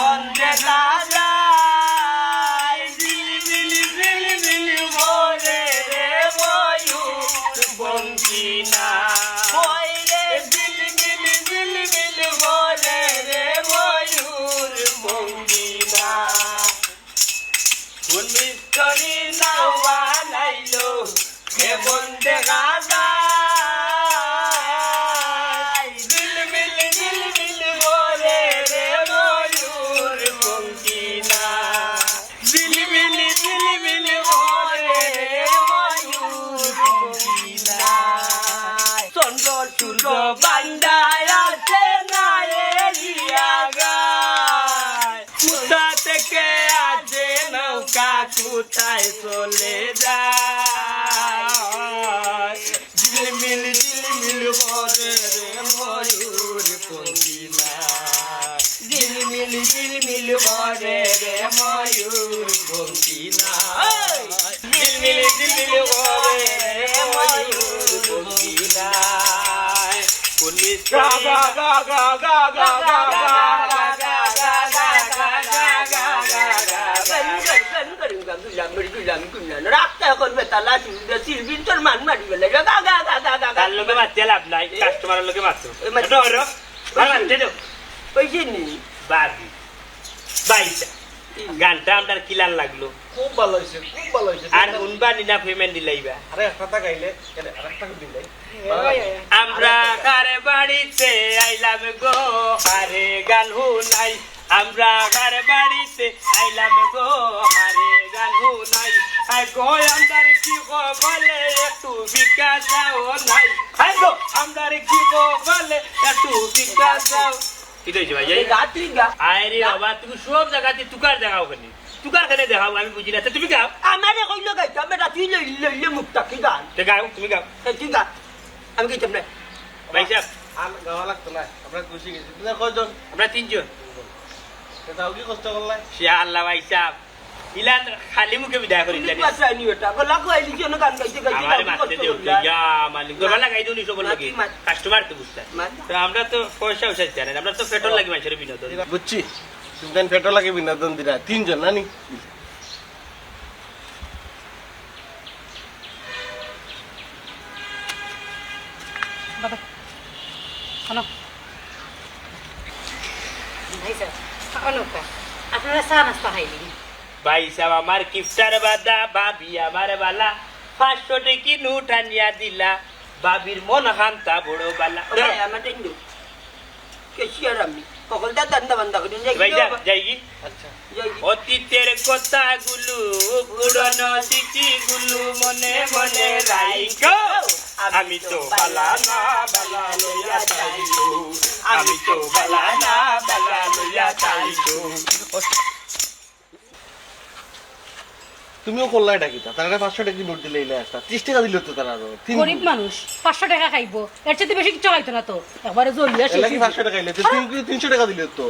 জীবন দেখা যায় ঝিলমিলি ঝিলমিলি ভরে রে ময়ূর বঙ্কি না বইরে ঝিলমিলি ঝিলমিলি ভরে রে ময়ূর বঙ্কি না পুলিশরি নাওয়া নাইলো কেমন দেখা যায় ঝিলমিলি ঝিলমিলি ভরে রে ময়ূর বঙ্কি না ঝিলমিলি ঝিলমিলি ভরে রে ময়ূর বঙ্কি না চন্দ্র সূর্য বান্দায় আছে না এরিয়া গায় কোথা থেকে আসে নৌকা কোথায় চলে যায় ঝিলমিল ঝিলমিল ভরে রে ময়ূর বঙ্কি না ঝিলমিল ঝিলমিল ভরে রে ময়ূর বঙ্কি না ঝিলমিল ঝিলমিল ভরে রে ময়ূর বঙ্কি না পুলিশ গা গা গা গা গা গা গা রাস্তা এখন বেতালা সিলবিন তোর মান মারি বেলে গা গা গা গা গা তার লোকে মারতে লাভ নাই কাস্টমারের লোকে মারতো মারতে দাও পয়সা নি বাবি বাইসা গানটা আমার কিলান লাগলো খুব ভালো হয়েছে খুব ভালো হয়েছে আর উনবা নিনা পেমেন্ট দিলাইবা আরে একটা গাইলে আরেকটা দিলাই আমরা কারে বাড়িতে আইলাম গো আরে গান নাই আমরা কারে বাড়িতে আইলাম গো আরে গান নাই আই গো আমদার কি গো বলে একটু বিকাশ দাও নাই আই গো আমদার কি গো বলে একটু বিকাশ দাও কি হইছে ভাই এই রাত্রি গা আরে বাবা তুমি সব জায়গাতে তুকার দেখাও কেন তুকার কেন দেখাও আমি বুঝি না তুমি গাও আমারে কইলো গাইতো আমি রাত্রি লইলে মুক্তা কি গান তে গাও তুমি গাও ঠিক গা আমি কইতাম না ভাই সাহেব আর গাওয়া লাগতো না আমরা খুশি গেছি তুমি কয়জন আমরা তিনজন তাও কি কষ্ট করলাই সে আল্লাহ ভাই সাহেব ইলান খালি মুখে বিদায় করি জানি পাশে আইনি ওটা গলা কইলি কি গান গাইতে গাইতে আমারে মারতে দিও ইয়া মালিক গলা লাগাই দিও নি সব লাগি কাস্টমার তো বুঝতা তো আমরা তো পয়সা উঠাই জানেন আমরা তো পেট্রোল লাগি মানুষের বিনোদন বুঝছি তুমি কেন পেট্রোল লাগে বিনোদন দিলা তিনজন না নি আপনারা চা নাস্তা খাইলেন ভাই সাহেব আমার কিফটার বাদা ভাবি আমার বালা 500 টাকা নোট আনিয়া দিলা ভাবির মন হান্তা বড় বালা আমার টেন্ডু কেশিয়ার আমি সকলটা দান্দা বান্দা করে ভাই যাই কি আচ্ছা অতীতের কথাগুলো পুরনো স্মৃতিগুলো মনে মনে রাইখো আমি তো বালা না বালা লইয়া চাইছো আমি তো বালা না বালা লইয়া চাইছো তুমিও করলাই ডাকিতা তারা 500 টাকা নোট দিলে ইলে একটা 30 টাকা দিল তো তারা আরো গরিব মানুষ 500 টাকা খাইবো এর চেয়ে বেশি কিছু খাইতো না তো একবারে জ্বলিয়া এলা কি 500 টাকা ইলে 300 টাকা দিল তো